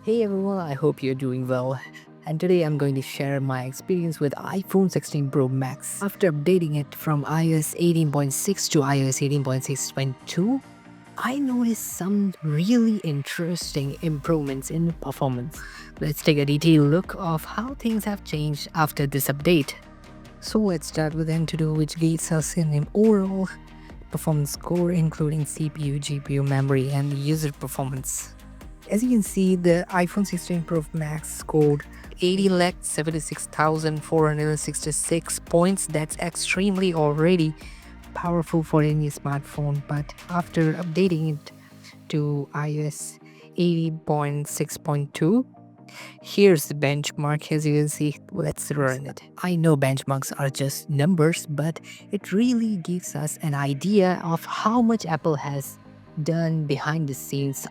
Hey everyone, I hope you're doing well. And today I'm going to share my experience with iPhone 16 Pro Max. After updating it from iOS 18.6 to iOS 18.6.2, I noticed some really interesting improvements in performance. Let's take a detailed look of how things have changed after this update. So let's start with Antutu, which gives us an overall performance score including CPU, GPU, memory, and user performance. As you can see, the iPhone 16 Pro Max scored 80,76,466 points. That's extremely already powerful for any smartphone. But after updating it to iOS 80.6.2, here's the benchmark. As you can see, let's run it. I know benchmarks are just numbers, but it really gives us an idea of how much Apple has done behind the scenes.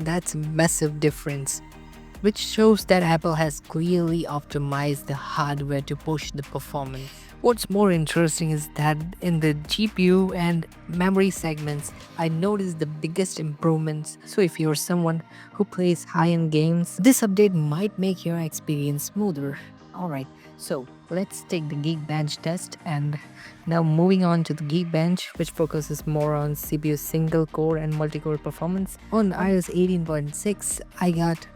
That's a massive difference, which shows that Apple has clearly optimized the hardware to push the performance. What's more interesting is that in the GPU and memory segments, I noticed the biggest improvements. So if you're someone who plays high-end games, this update might make your experience smoother. Alright, so let's take the Geekbench test, and now moving on to the Geekbench, which focuses more on CPU single core and multi-core performance. On iOS 18.6, I got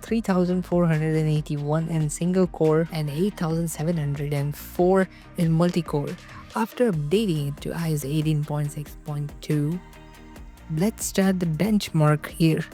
3481 in single core and 8704 in multi-core. After updating it to iOS 18.6.2, let's start the benchmark here.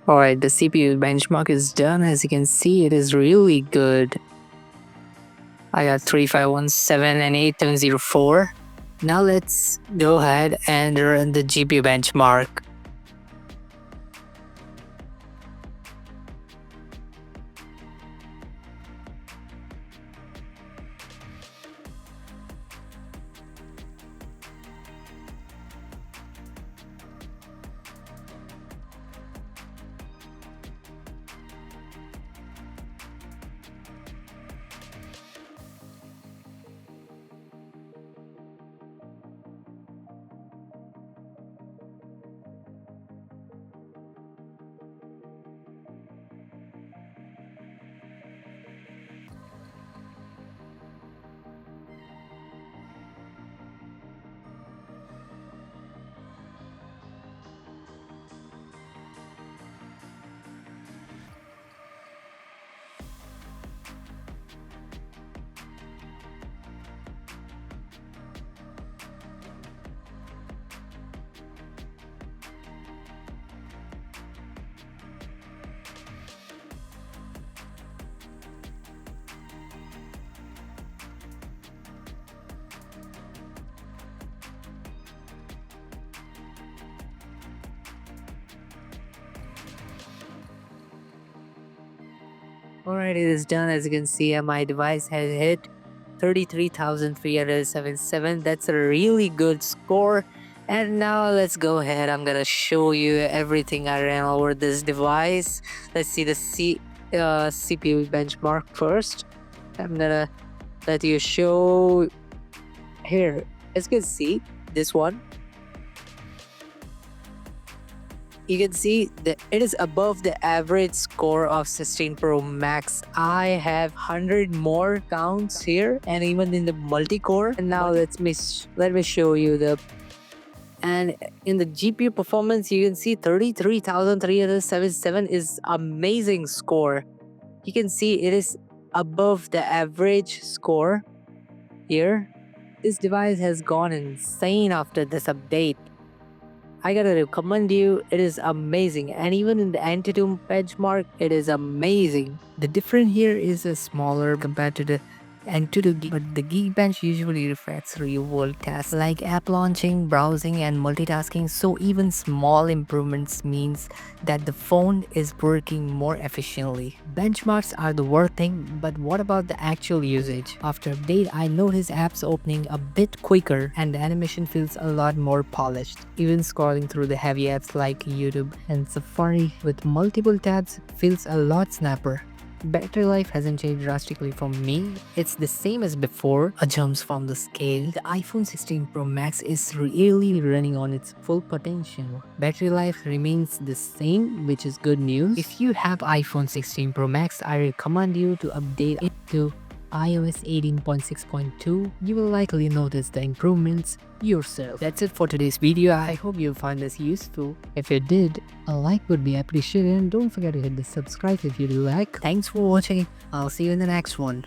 Alright, the CPU benchmark is done. As you can see, it is really good. I got 3517 and 8704. Now let's go ahead and run the GPU benchmark. Alright, it is done. As you can see, my device has hit 33,377. That's a really good score. And now let's go ahead. I'm gonna show you everything I ran over this device. Let's see the CPU benchmark first. I'm gonna let you show here. As you can see, this one. You can see that it is above the average score of 16 Pro Max. I have 100 more counts here and even in the multi-core. And now let me show you the, and in the GPU performance you can see 33,377 is amazing score. You can see it is above the average score here. This device has gone insane after this update. I gotta recommend you, it is amazing, and even in the Antutu benchmark, it is amazing. The difference here is a smaller compared to the Antutu, but the Geekbench usually reflects real-world tasks like app launching, browsing, and multitasking. So even small improvements means that the phone is working more efficiently. Benchmarks are the worst thing, but what about the actual usage? After update, I noticed apps opening a bit quicker and the animation feels a lot more polished. Even scrolling through the heavy apps like YouTube and Safari with multiple tabs feels a lot snapper. Battery life hasn't changed drastically for me. It's the same as before. A jumps from the scale. The iPhone 16 Pro Max is really running on its full potential. Battery life remains the same, which is good news. If you have iPhone 16 Pro Max, I recommend you to update it to iOS 18.6.2. You will likely notice the improvements yourself. That's it for today's video. I hope you found this useful. If you did, a like would be appreciated, and don't forget to hit the subscribe if you like. Thanks for watching. I'll see you in the next one.